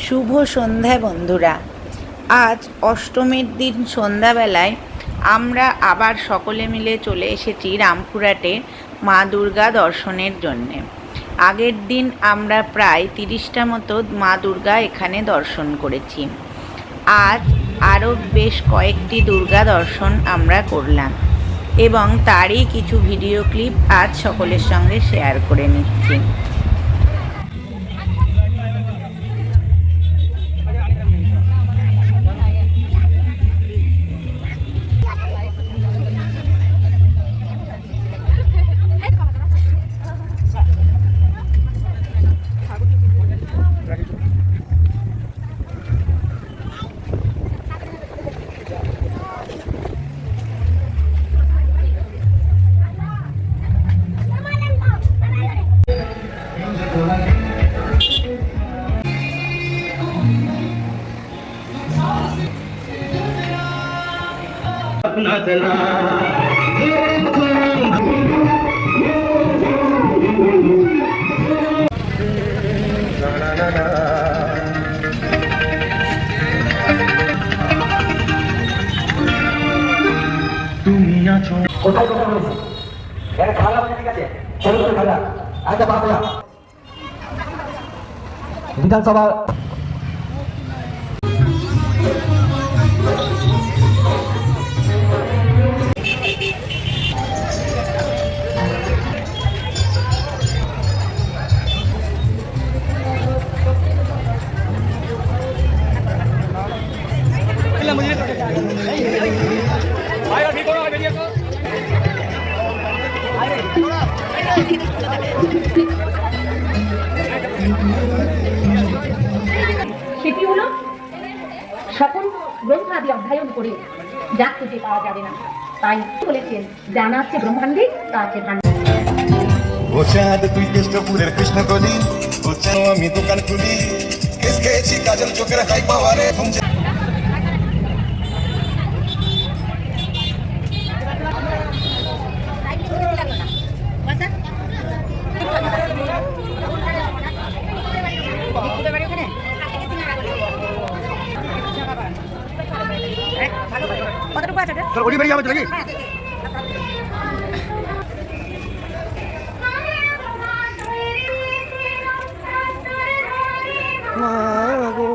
শুভ সন্ধ্যা বন্ধুরা। আজ অষ্টমীর দিন সন্ধ্যাবেলায় আমরা আবার সকলে মিলে চলে এসেছি রামপুরহাটে মা দুর্গা দর্শনের জন্যে। আগের দিন আমরা প্রায় 30টা মতো মা দুর্গা এখানে দর্শন করেছি। আজ আরও বেশ কয়েকটি দুর্গা দর্শন আমরা করলাম এবং তারই কিছু ভিডিও ক্লিপ আজ সকলের সঙ্গে শেয়ার করে নিচ্ছি। अपना चला তুমি আছো কোথায় কোথায় রয়েছে এখানে খালা বাজে ঠিক আছে চলো চলো খালা আচ্ছা বাবা বিধানসভা সেটি হলো সকল গ্রন্থাদি অধ্যয়ন করে যা খুঁজে পাওয়া যাবে না, তাই বলেছেন জানা আছে ব্রহ্মাণ্ডে তা আছে ভাণ্ডারে। ও চাঁদ তুই কেষ্টপুরের কৃষ্ণ কলি, ও চাঁদ আমি দোকান খুলি, কেস খেয়েছি কাজল চোখের হাই পাওয়ারে কতটুকু আছে তোর ওড়ি বেরিয়ে যাবে নাকি মাগো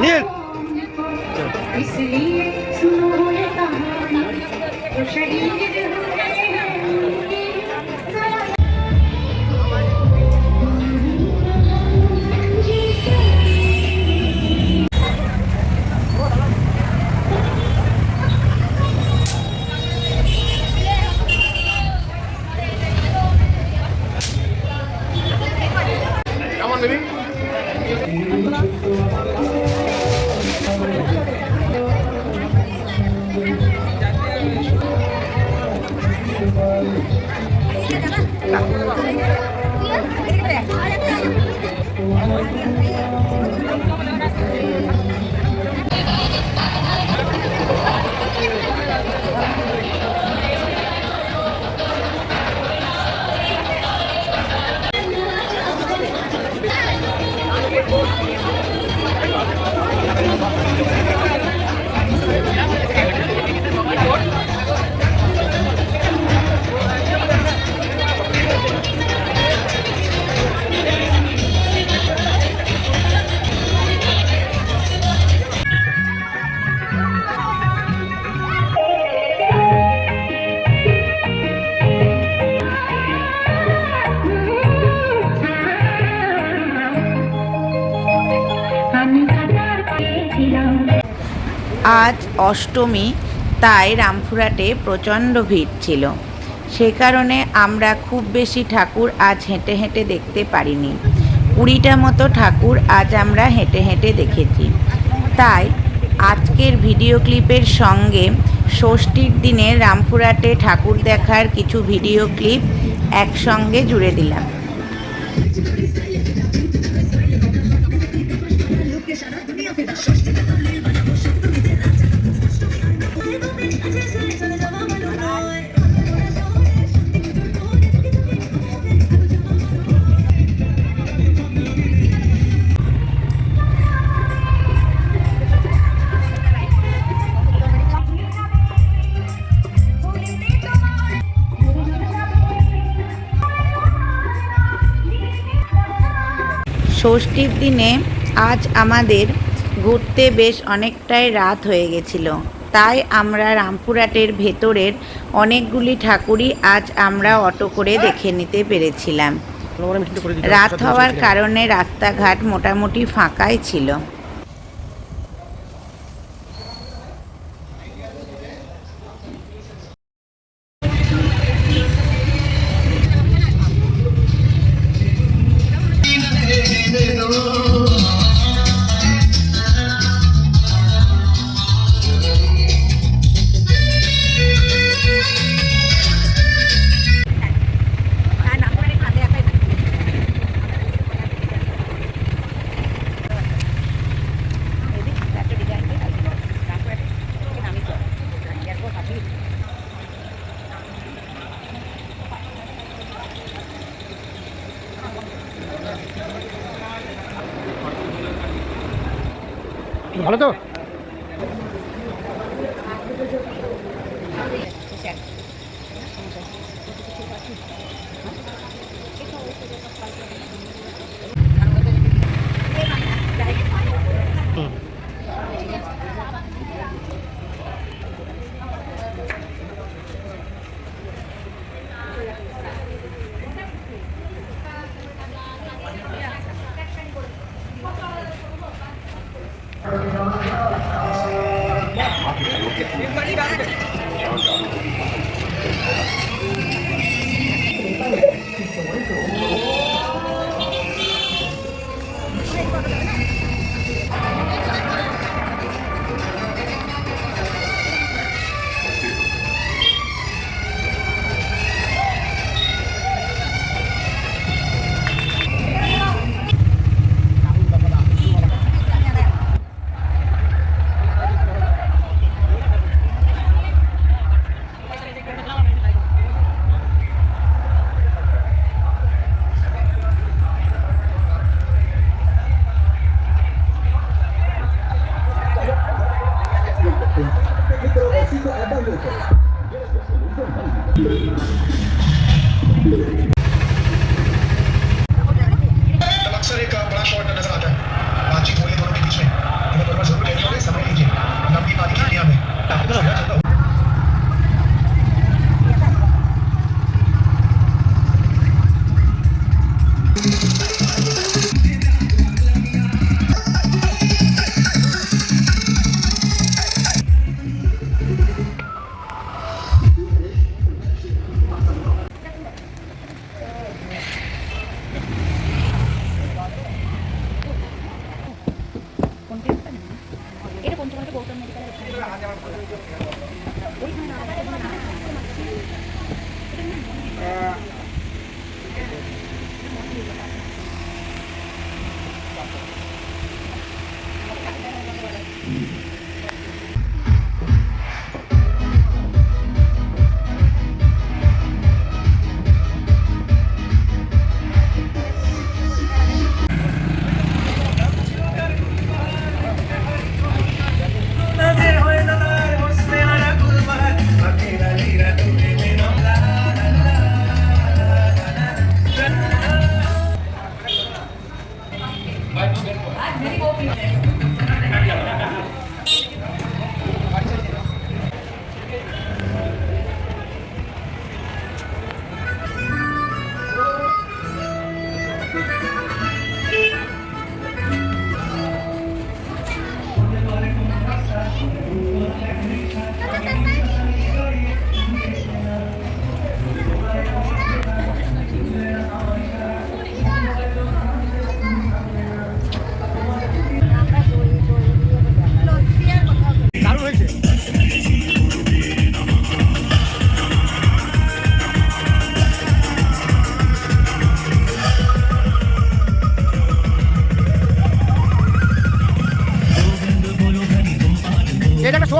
নীল इसलिए सुनो ये कहानी तो शहीद हुए हैं। কেমন নেবি আজ অষ্টমী, তাই রামপুরহাটে প্রচণ্ড ভিড় ছিল। সে কারণে আমরা খুব বেশি ঠাকুর আজ হেঁটে হেঁটে দেখতে পারিনি। 20টা মতো ঠাকুর আজ আমরা হেঁটে হেঁটে দেখেছি। তাই আজকের ভিডিও ক্লিপের সঙ্গে ষষ্ঠীর দিনে রামপুরহাটে ঠাকুর দেখার কিছু ভিডিও ক্লিপ একসঙ্গে জুড়ে দিলাম। ষষ্ঠীর দিনে আজ আমাদের ঘুরতে বেশ অনেকটাই রাত হয়ে গেছিল, তাই আমরা রামপুরহাটের ভেতরের অনেকগুলি ঠাকুরই আজ আমরা অটো করে দেখে নিতে পেরেছিলাম। রাত হওয়ার কারণে রাস্তাঘাট মোটামুটি ফাঁকাই ছিল। ভালো তো? अक्सर एक बड़ा शॉट नजर आता है बातचीत हो रही है दोनों के बीच में। इन्हें दोनों जरूर लेने होंगे, समय लीजिए लंबी बात की दुनिया में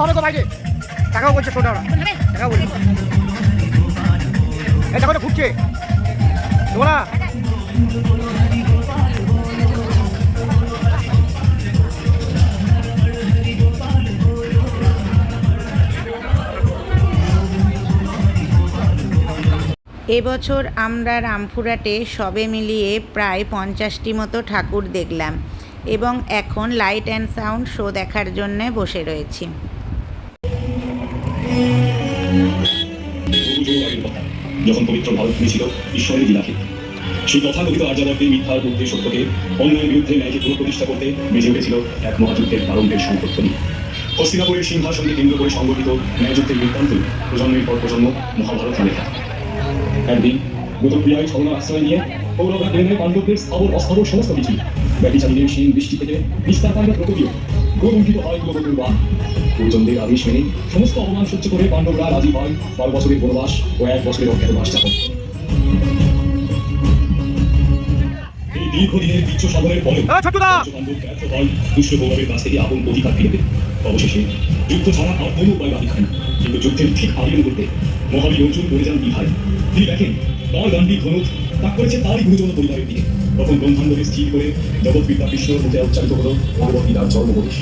হবে তো বাইরে টাকাও বলছে শোটা ওরা টাকাও বলছে এই দেখো তো ঘুরছে তোমরা এবছর আমরা রামপুরহাটে সবে মিলিয়ে প্রায় 50টি মতো ঠাকুর দেখলাম এবং এখন লাইট অ্যান্ড সাউন্ড শো দেখার জন্য বসে রয়েছি। যখন পবিত্র ভারত ছিল ঈশ্বরের লীলাকে সেই তথাকথিত আর্যাবর্তে মিথ্যার বিরুদ্ধে সত্যকে অন্যায়ের বিরুদ্ধে ন্যায়কে পুনঃপ্রতিষ্ঠা করতে বেজে উঠেছিল এক মহাযুদ্ধের প্রারম্ভের সংকটধ্বনি। হস্তিনাপুরের সিংহাসনকে কেন্দ্র করে সংগঠিত ন্যায়যুদ্ধের বৃত্তান্ত প্রজন্মের পর প্রজন্ম মহাভারত নামে থাকে। একদিন গতক্রিয়ায় ছলনার আশ্রয় নিয়ে কৌরবরা কেড়ে নেয় পাণ্ডবদের স্থাবর অস্থাবর সমস্ত কিছু। ব্যতিচারীদের সেই বৃষ্টি থেকে নিস্তার পায় না প্রকৃতিও। গোলঙ্কিত হয় কুলবধূর বাক। গুরুজনদের আদেশ মেনে সমস্ত অপমান সহ্য করে পাণ্ডবরা রাজি হয় 12 বছরের বনবাস ও 1 বছরের অজ্ঞাতবাস যাপন। এই দীর্ঘদিনের বিচ্ছ সাধনের পরে পাণ্ডব ব্যর্থ হয় দুষ্ট কৌরবের কাছ থেকে আপন অধিকার ফিরে পেতে। অবশেষে যুদ্ধ ছাড়া আর কোনো উপায় বাকি থাকে না। কিন্তু যুদ্ধের ঠিক আগের মুহূর্তে মহাবীর অর্জুন পড়ে যান বিধায়। তিনি দেখেন তার গান্ডী ধনুক তাক করেছে তারই গুরুজন পরিবারের দিকে। তখন ব্রহ্মাণ্ডকে স্থির করে জগৎবিদ্যা কৃষ্ণের মধ্যে উচ্চারিত হল ভগবদ্গীতার চরমোপদেশ।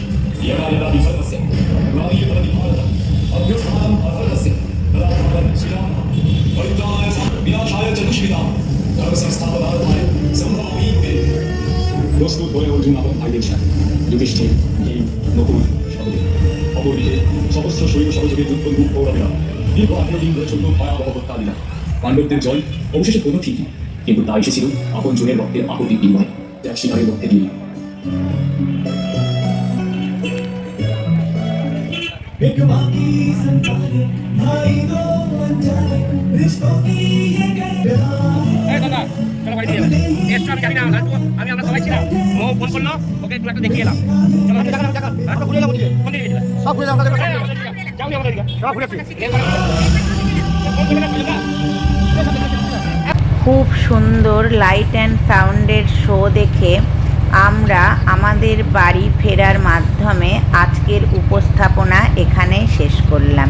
প্রস্তুত হয়ে অর্জুন আপন ভাইদের সাথে যুধিষ্ঠির, ভীম, নকুল, সহদেব। অপরদিকে সহস্র শৈব সহযোগী যুদ্ধ কৌরবেরা দীর্ঘ 18 দিন ধরে চলল ভয়াবহ হত্যা লীলা। পাণ্ডবদের জয় অবশেষে কোনো ঠিকই, কিন্তু তা এসেছিল আপন জনের রক্তের আকুতির বিনিময়ে, এক শিকারের মধ্যে দিয়ে। আমি আমরা সবাই ছিলাম ও ফোন করলো ওকে একটু একটা দেখিয়ে এলাম সব ঘুরে যাবো সব ঘুরে যাবো সব ঘুরে খুব সুন্দর লাইট অ্যান্ড সাউন্ডের শো দেখে আমরা আমাদের বাড়ি ফেরার মাধ্যমে আজকের উপস্থাপনা এখানে শেষ করলাম।